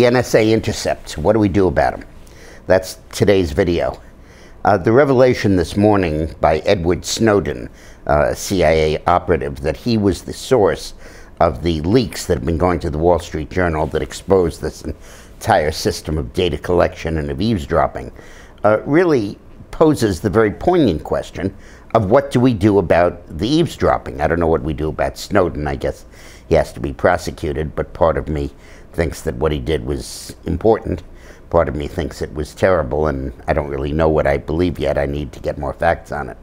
The NSA intercepts. What do we do about them? That's today's video. The revelation this morning by Edward Snowden, a CIA operative, that he was the source of the leaks that have been going to the Wall Street Journal that exposed this entire system of data collection and of eavesdropping, really poses the very poignant question of what do we do about the eavesdropping. I don't know what we do about Snowden. I guess he has to be prosecuted, but part of me thinks that what he did was important. Part of me thinks it was terrible, and I don't really know what I believe yet. I need to get more facts on it.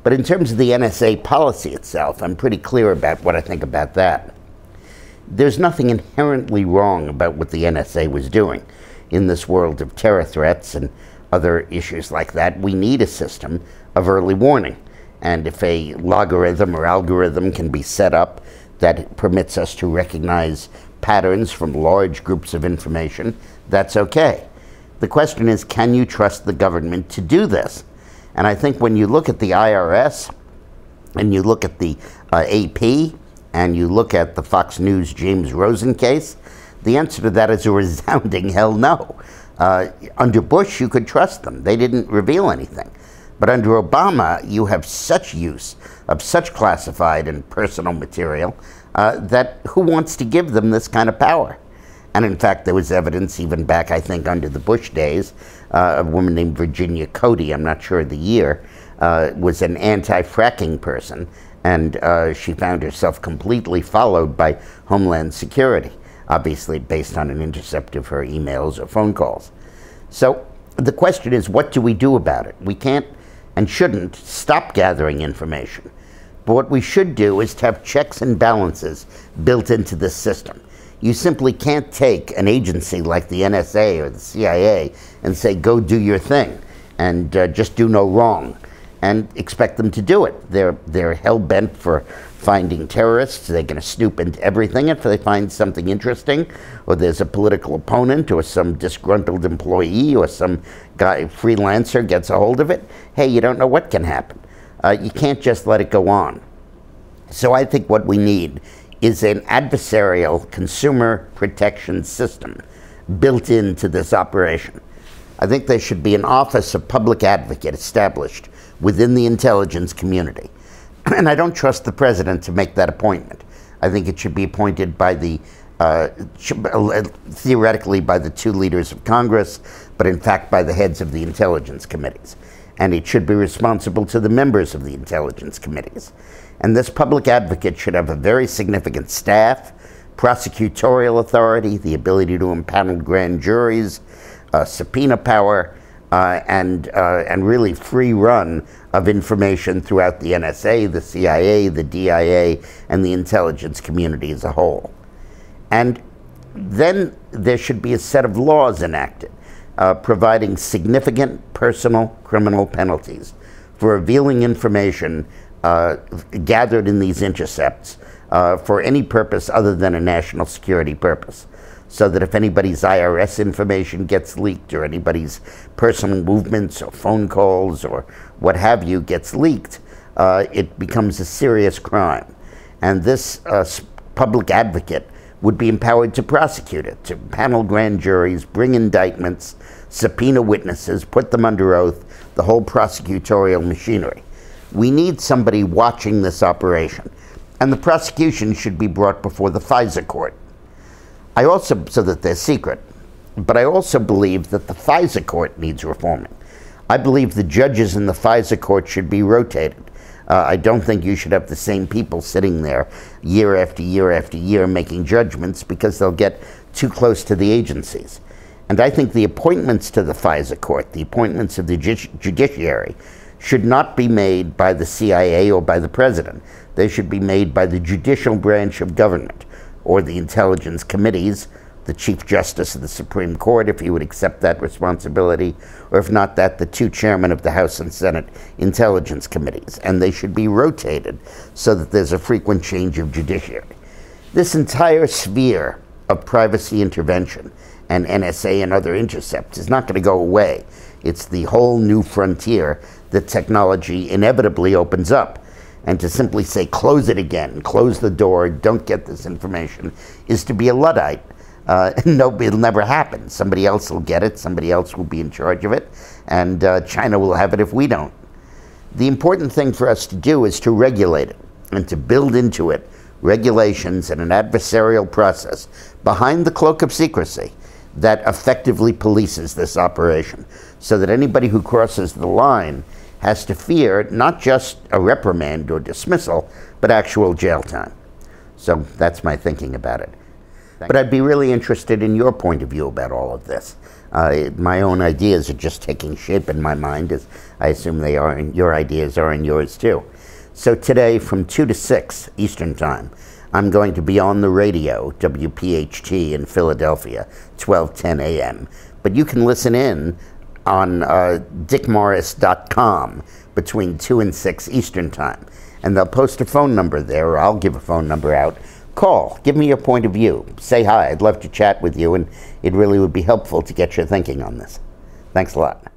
But in terms of the NSA policy itself, I'm pretty clear about what I think about that. There's nothing inherently wrong about what the NSA was doing. In this world of terror threats and other issues like that, we need a system of early warning. And if a logarithm or algorithm can be set up that permits us to recognize patterns from large groups of information, that's okay. The question is, can you trust the government to do this? And I think when you look at the IRS, and you look at the AP, and you look at the Fox News James Rosen case, the answer to that is a resounding hell no. Under Bush, you could trust them. They didn't reveal anything. But under Obama, you have such use of such classified and personal material that who wants to give them this kind of power? And in fact, there was evidence even back, I think, under the Bush days, a woman named Virginia Cody, I'm not sure the year, was an anti-fracking person, and she found herself completely followed by Homeland Security, obviously based on an intercept of her emails or phone calls. So the question is, what do we do about it? We can't and shouldn't stop gathering information. But what we should do is to have checks and balances built into this system. You simply can't take an agency like the NSA or the CIA and say, go do your thing, and just do no wrong, and expect them to do it. They're hell-bent for finding terrorists. They're going to snoop into everything. If they find something interesting, or there's a political opponent, or some disgruntled employee, or some guy, freelancer gets a hold of it, hey, you don't know what can happen. You can't just let it go on. So I think what we need is an adversarial consumer protection system built into this operation. I think there should be an Office of Public Advocate established within the intelligence community. And I don't trust the president to make that appointment. I think it should be appointed by the, theoretically by the two leaders of Congress, but in fact by the heads of the intelligence committees. And it should be responsible to the members of the intelligence committees. And this public advocate should have a very significant staff, prosecutorial authority, the ability to impanel grand juries, subpoena power, and really free run of information throughout the NSA, the CIA, the DIA, and the intelligence community as a whole. And then there should be a set of laws enacted providing significant personal criminal penalties for revealing information gathered in these intercepts for any purpose other than a national security purpose. So that if anybody's IRS information gets leaked, or anybody's personal movements or phone calls or what have you gets leaked, it becomes a serious crime. And this public advocate would be empowered to prosecute it, to panel grand juries, bring indictments, subpoena witnesses, put them under oath, the whole prosecutorial machinery. We need somebody watching this operation. And the prosecution should be brought before the FISA court. I also, so that they're secret, but I also believe that the FISA court needs reforming. I believe the judges in the FISA court should be rotated. I don't think you should have the same people sitting there year after year after year making judgments, because they'll get too close to the agencies. And I think the appointments to the FISA court, the appointments of the judiciary, should not be made by the CIA or by the president. They should be made by the judicial branch of government, or the intelligence committees, the Chief Justice of the Supreme Court, if he would accept that responsibility, or if not that, the two chairmen of the House and Senate intelligence committees. And they should be rotated so that there's a frequent change of judiciary. This entire sphere of privacy intervention and NSA and other intercepts is not going to go away. It's the whole new frontier that technology inevitably opens up. And to simply say, close it again, close the door, don't get this information, is to be a Luddite. it'll never happen. Somebody else will get it, somebody else will be in charge of it, and China will have it if we don't. The important thing for us to do is to regulate it and to build into it regulations and an adversarial process behind the cloak of secrecy that effectively polices this operation, so that anybody who crosses the line has to fear not just a reprimand or dismissal, but actual jail time. So that's my thinking about it. But I'd be really interested in your point of view about all of this. My own ideas are just taking shape in my mind, as I assume they are, and your ideas are in yours too. So today from 2 to 6 Eastern Time, I'm going to be on the radio, WPHT in Philadelphia, 12:10 a.m. But you can listen in on dickmorris.com between 2 and 6 Eastern Time. And they'll post a phone number there, or I'll give a phone number out. Call, give me your point of view. Say hi, I'd love to chat with you, and it really would be helpful to get your thinking on this. Thanks a lot.